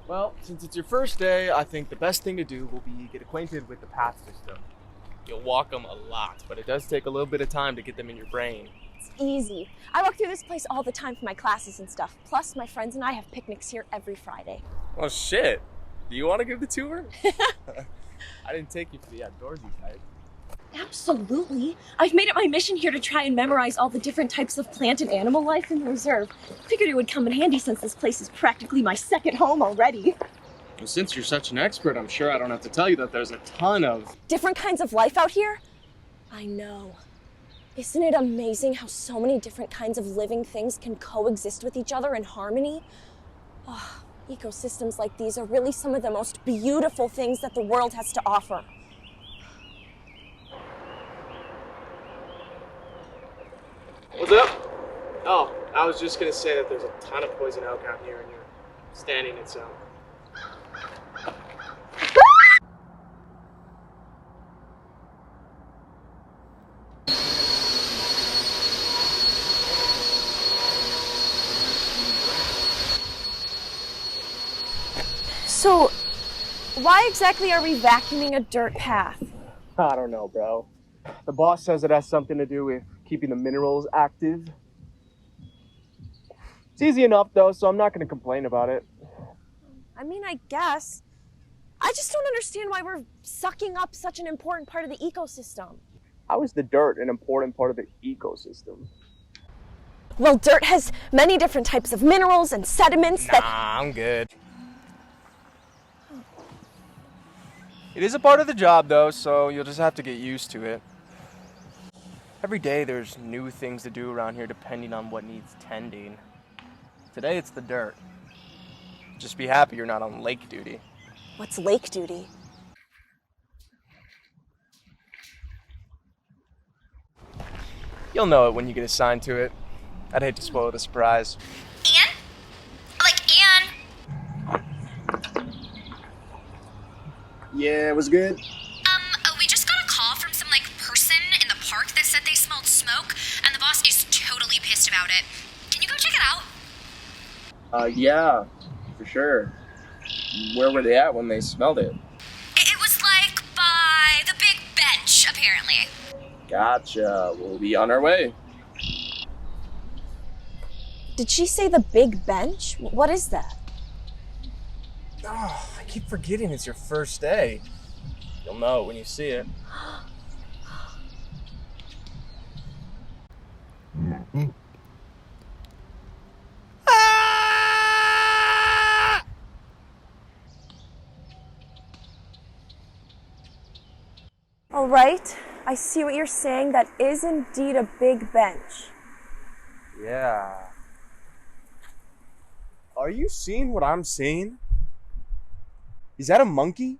Well, since it's your first day, I think the best thing to do will be get acquainted with the path system. You'll walk them a lot, but it does take a little bit of time to get them in your brain. It's easy. I walk through this place all the time for my classes and stuff. Plus, my friends and I have picnics here every Friday. Oh shit! Do you want to give the tour? I didn't take you for the outdoorsy type. Absolutely. I've made it my mission here to try and memorize all the different types of plant and animal life in the reserve. Figured it would come in handy since this place is practically my second home already. Well, since you're such an expert, I'm sure I don't have to tell you that there's a ton of... Different kinds of life out here? I know. Isn't it amazing how so many different kinds of living things can coexist with each other in harmony? Oh, ecosystems like these are really some of the most beautiful things that the world has to offer. What's up? Oh, I was just gonna say that there's a ton of poison oak out here and you're standing it, so... So, why exactly are we vacuuming a dirt path? I don't know, bro. The boss says it has something to do with keeping the minerals active. It's easy enough, though, so I'm not going to complain about it. I mean, I guess. I just don't understand why we're sucking up such an important part of the ecosystem. How is the dirt an important part of the ecosystem? Well, dirt has many different types of minerals and sediments that... I'm good. It is a part of the job, though, so you'll just have to get used to it. Every day there's new things to do around here depending on what needs tending. Today it's the dirt. Just be happy you're not on lake duty. What's lake duty? You'll know it when you get assigned to it. I'd hate to spoil the surprise. Ian? Ian? Yeah, it was good. We just got a call from some, person in the park that said they smelled smoke, and the boss is totally pissed about it. Can you go check it out? Yeah, for sure. Where were they at when they smelled it? It was, by the big bench, apparently. Gotcha. We'll be on our way. Did she say the big bench? What is that? Oh, I keep forgetting it's your first day. You'll know it when you see it. All right, I see what you're saying. That is indeed a big bench. Yeah. Are you seeing what I'm seeing? Is that a monkey?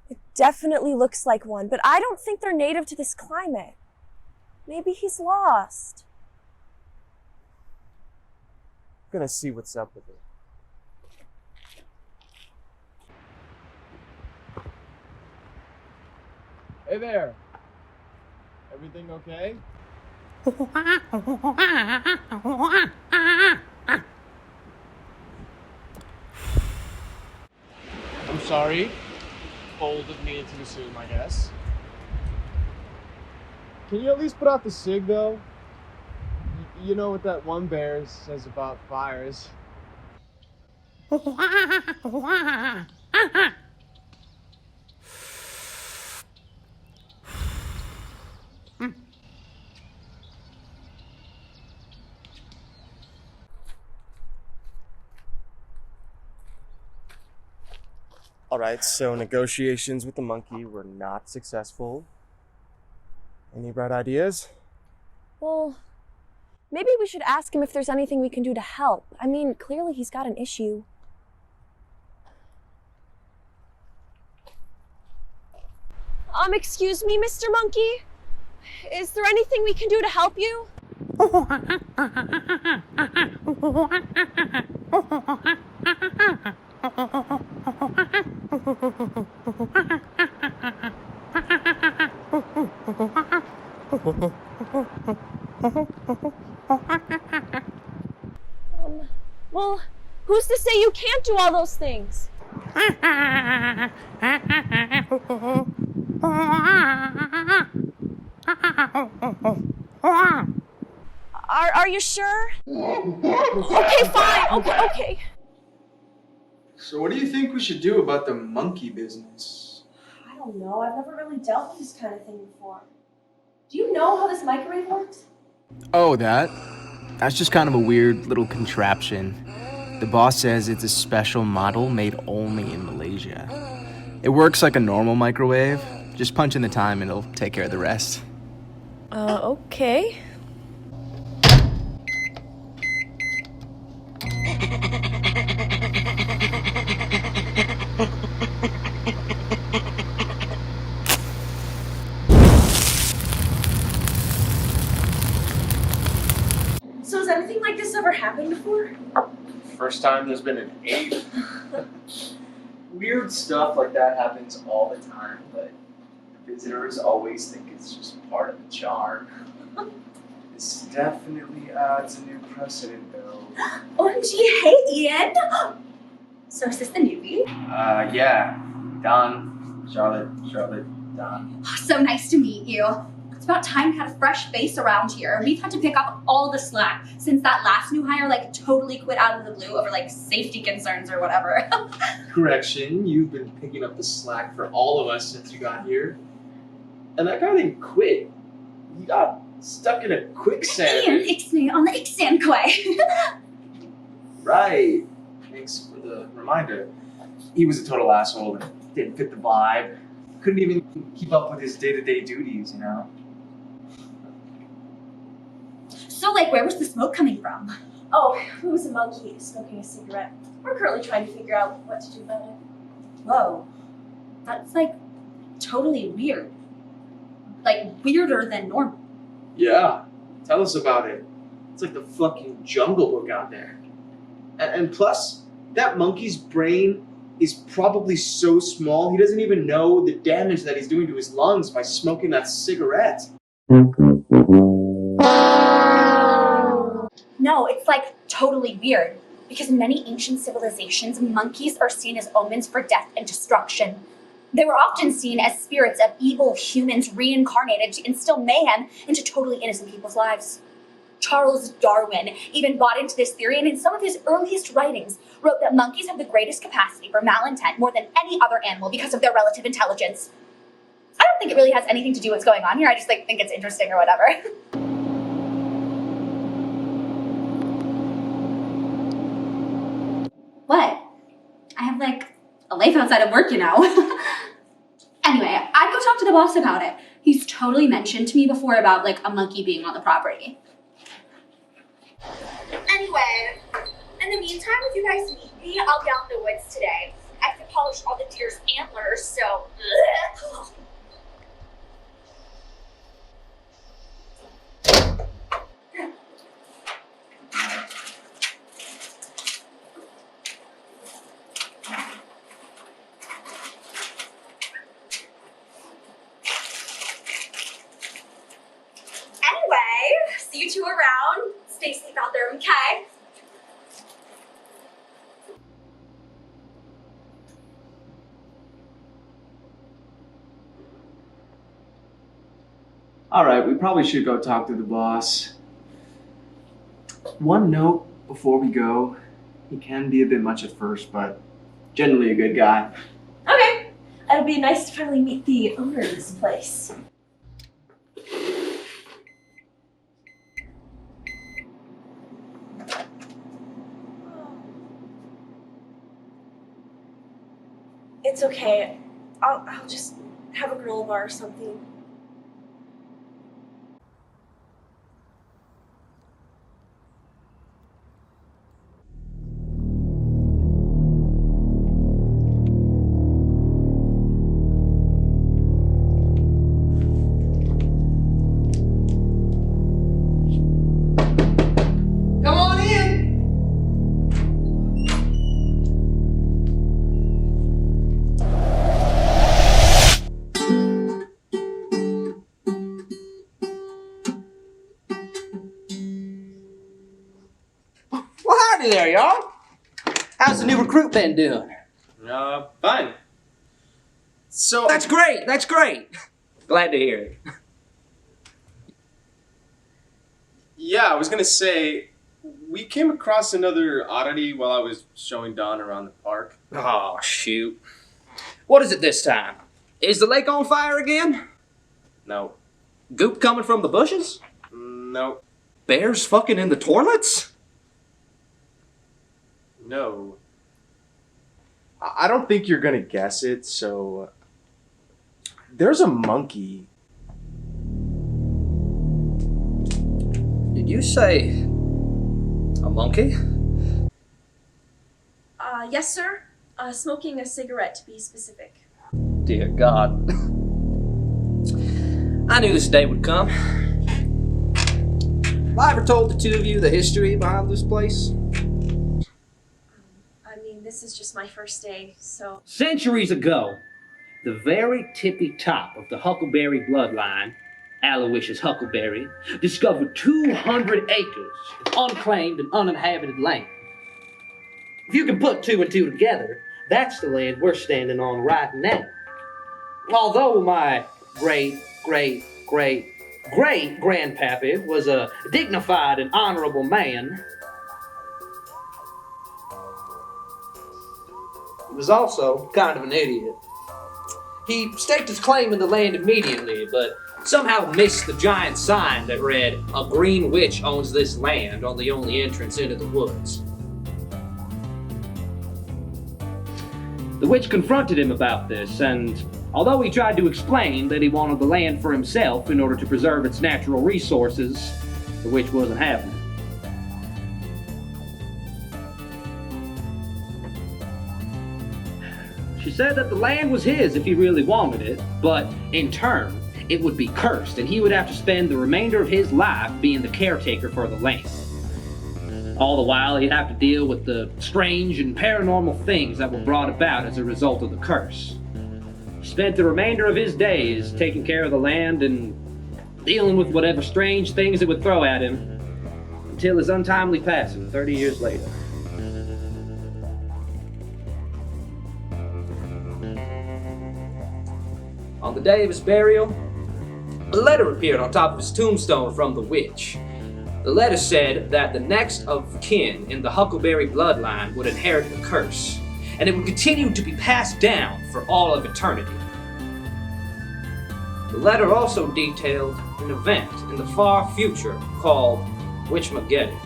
It definitely looks like one, but I don't think they're native to this climate. Maybe he's lost. I'm gonna see what's up with it. Hey there. Everything okay? I'm sorry. Bold of me to assume, I guess. Can you at least put out the cig, though? You know what that one bear says about fires. Alright, so negotiations with the monkey were not successful. Any bright ideas? Well, maybe we should ask him if there's anything we can do to help. I mean, clearly he's got an issue. Excuse me, Mr. Monkey? Is there anything we can do to help you? Well, who's to say you can't do all those things? Are you sure? Okay, fine. Okay. So what do you think we should do about the monkey business? I don't know. I've never really dealt with this kind of thing before. Do you know how this microwave works? Oh, that's just kind of a weird little contraption. The boss says it's a special model made only in Malaysia. It works like a normal microwave. Just punch in the time and it'll take care of the rest. Okay. So has anything like this ever happened before? First time there's been an ape. Weird stuff like that happens all the time, but visitors always think it's just part of the charm. This definitely adds a new precedent, though. OMG, hey Ian! So is this the newbie? Yeah. Don. Charlotte, Don. Oh, so nice to meet you. It's about time we had a fresh face around here. We've had to pick up all the slack since that last new hire totally quit out of the blue over safety concerns or whatever. Correction, you've been picking up the slack for all of us since you got here. And that guy didn't quit. He got stuck in a quicksand. Ian, it's me on the Ixan Quay. Right. Thanks for the reminder. He was a total asshole and didn't fit the vibe. Couldn't even keep up with his day-to-day duties, you know? So where was the smoke coming from? Oh, it was a monkey smoking a cigarette. We're currently trying to figure out what to do about it. Whoa. That's totally weird. Weirder than normal. Yeah. Tell us about it. It's like the fucking Jungle Book out there. And plus, that monkey's brain is probably so small, he doesn't even know the damage that he's doing to his lungs by smoking that cigarette. No, it's totally weird. Because in many ancient civilizations, monkeys are seen as omens for death and destruction. They were often seen as spirits of evil humans reincarnated to instill mayhem into totally innocent people's lives. Charles Darwin even bought into this theory, and in some of his earliest writings wrote that monkeys have the greatest capacity for malintent more than any other animal because of their relative intelligence. I don't think it really has anything to do with what's going on here. I just think it's interesting or whatever. What? I have a life outside of work, you know. Anyway, I'd go talk to the boss about it. He's totally mentioned to me before about a monkey being on the property. Anyway, in the meantime, if you guys need me, I'll be out in the woods today. I have to polish all the deer's antlers, so. Anyway, see you two around. Stay safe out there, okay? Alright, we probably should go talk to the boss. One note before we go, he can be a bit much at first, but generally a good guy. Okay. It'll be nice to finally meet the owner of this place. It's okay. I'll just have a granola bar or something. Come on in! Well, howdy there, y'all. How's the new recruit been doing? Fine. So That's great! That's great! Glad to hear it. yeah, I was gonna say, we came across another oddity while I was showing Don around the park. Oh, shoot. What is it this time? Is the lake on fire again? No. Goop coming from the bushes? No. Bears fucking in the toilets? No. I don't think you're gonna guess it, so. There's a monkey. Did you say a monkey? Yes, sir. Smoking a cigarette, to be specific. Dear God. I knew this day would come. Have I ever told the two of you the history behind this place? I mean, this is just my first day, so. Centuries ago, the very tippy top of the Huckleberry bloodline, Aloysius Huckleberry, discovered 200 acres of unclaimed and uninhabited land. If you can put two and two together, that's the land we're standing on right now. Although my great-great-great-great-grandpappy was a dignified and honorable man, he was also kind of an idiot. He staked his claim in the land immediately, but somehow missed the giant sign that read, "A green witch owns this land," on the only entrance into the woods. The witch confronted him about this, and although he tried to explain that he wanted the land for himself in order to preserve its natural resources, the witch wasn't having it. She said that the land was his if he really wanted it, but in turn, it would be cursed, and he would have to spend the remainder of his life being the caretaker for the land. All the while, he'd have to deal with the strange and paranormal things that were brought about as a result of the curse. He spent the remainder of his days taking care of the land and dealing with whatever strange things it would throw at him, until his untimely passing 30 years later. On the day of his burial, a letter appeared on top of his tombstone from the witch. The letter said that the next of kin in the Huckleberry bloodline would inherit the curse, and it would continue to be passed down for all of eternity. The letter also detailed an event in the far future called Witchmageddon,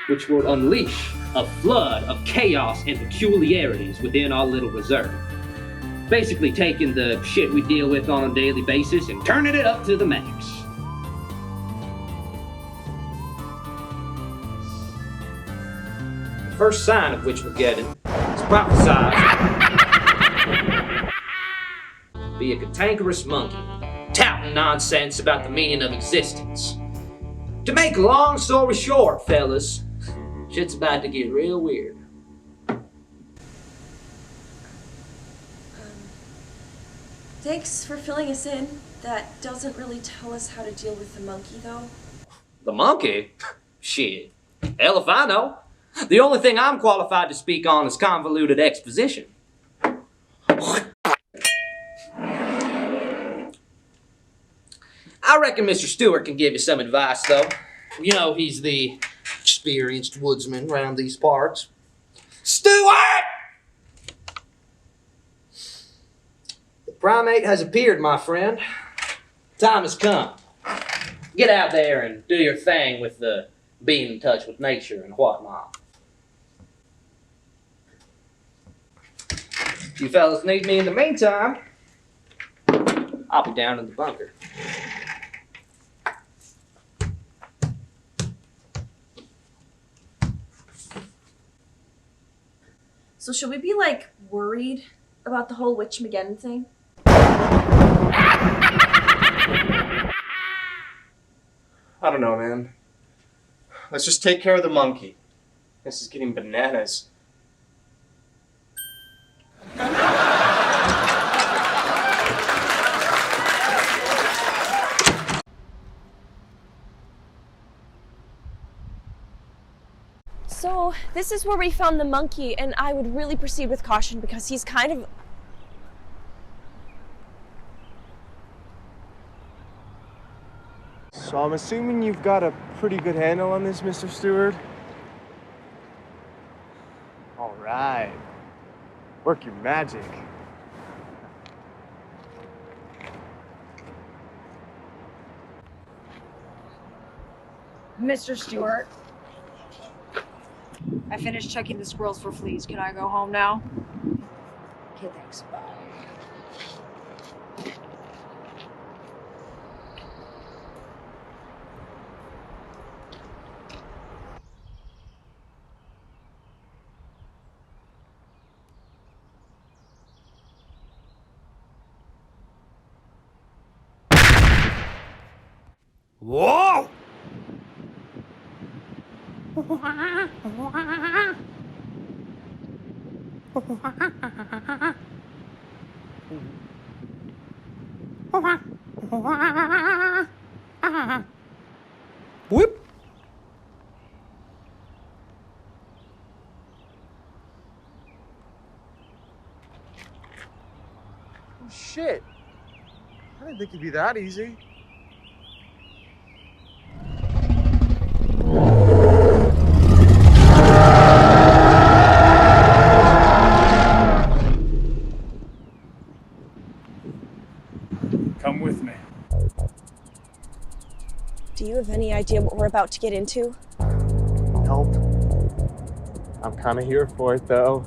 which would unleash a flood of chaos and peculiarities within our little reserve. Basically taking the shit we deal with on a daily basis and turning it up to the max. The first sign of Witchmageddon is prophesied to be a cantankerous monkey, touting nonsense about the meaning of existence. To make a long story short, fellas, shit's about to get real weird. Thanks for filling us in. That doesn't really tell us how to deal with the monkey, though. The monkey? Shit. Hell if I know. The only thing I'm qualified to speak on is convoluted exposition. I reckon Mr. Stewart can give you some advice, though. You know, he's the experienced woodsman around these parts. Stewart! The primate has appeared, my friend. Time has come. Get out there and do your thing with the being in touch with nature and whatnot. If you fellas need me in the meantime, I'll be down in the bunker. So should we be, like, worried about the whole Witchmageddon thing? I don't know, man. Let's just take care of the monkey. This is getting bananas. So, this is where we found the monkey, and I would really proceed with caution because he's kind of... So I'm assuming you've got a pretty good handle on this, Mr. Stewart? All right. Work your magic. Mr. Stewart, I finished checking the squirrels for fleas. Can I go home now? Okay, thanks. Bye. Whoa! Whoop! Oh shit! I didn't think it'd be that easy. Come with me. Do you have any idea what we're about to get into? Nope. I'm kind of here for it though.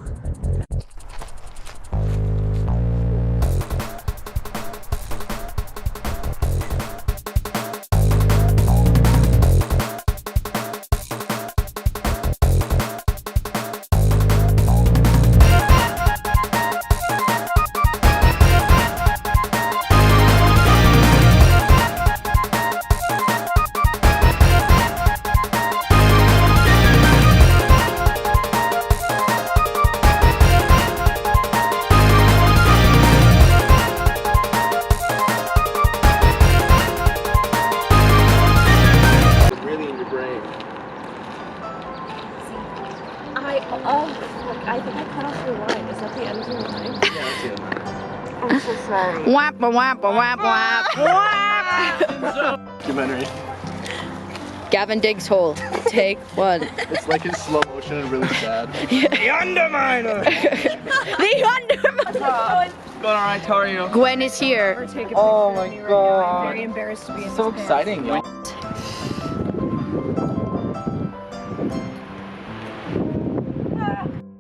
I think I cut off your line. Is that the end of your line? Yeah, that's the end. I'm so sorry. Whap whap whap whap whap. Documentary. Gavin digs hole. Take one. It's like in slow motion and really sad. Yeah. The Underminer! The Underminer! Going alright, how are you? Gwen is here. Oh my god. I'm very embarrassed to be in So this exciting, yo.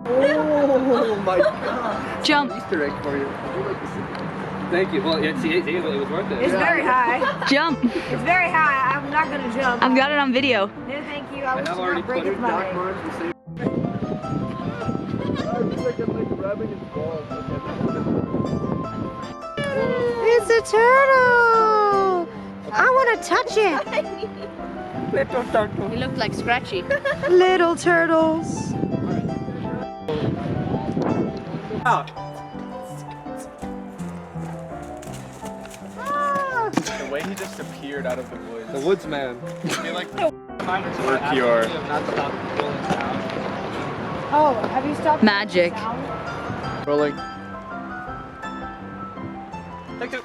Oh my god. Jump. Easter egg for you. Thank you. Well, yeah, see, it was worth it. It's very high. Jump. It's very high. I'm not gonna jump. I've got it on video. No, thank you. I was I've not already break put his money. It's a turtle. I want to touch it. You look like Scratchy. Little turtles. The way he just appeared out of the woods. The woodsman. We're pure. Oh, have you stopped? Magic. Rolling. Take it.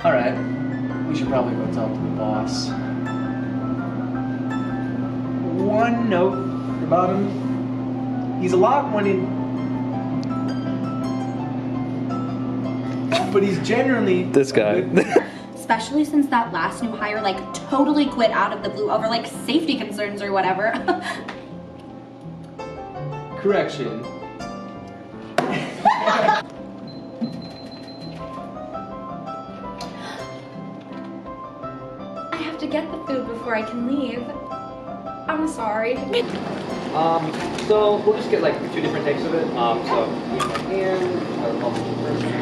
Alright, we should probably go talk to the boss. One note about him. He's a lot when but he's genuinely This guy. Especially since that last new hire like totally quit out of the blue over like safety concerns or whatever. Correction. I have to get the food before I can leave. I'm sorry. So we'll just get like 2 different takes of it. So me in my hand, I'll call the person.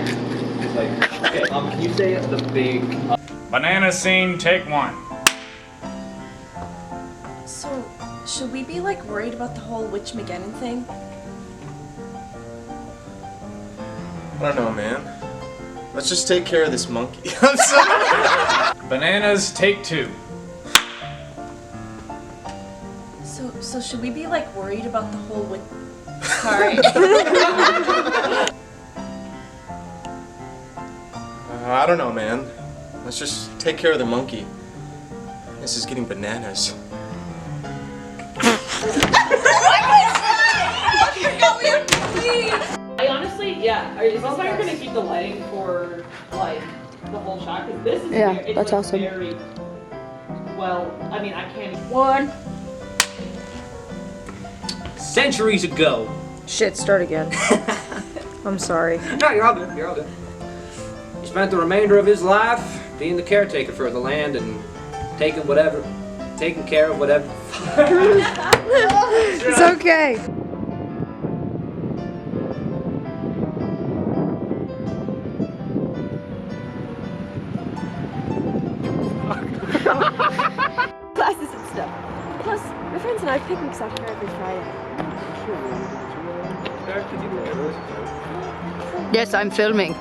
It's like, okay, can you say the big Banana scene, take 1. So, should we be like worried about the whole Witch McGinnon thing? I don't know, man. Let's just take care of this monkey. I'm sorry. Bananas, take 2. So should we be like worried about the whole Sorry. I don't know, man. Let's just take care of the monkey. This is getting bananas. I honestly, yeah. Is this how you're gonna keep the lighting for like the whole shot? Because this is it's that's like awesome. very well. I mean, I can't. One. Centuries ago. Shit, start again. I'm sorry. No, you're all good. You're all good. He spent the remainder of his life being the caretaker for the land and taking care of whatever. It's okay. Classes and stuff. Plus, my friends and I have picnics out here every Friday. Yes, I'm filming.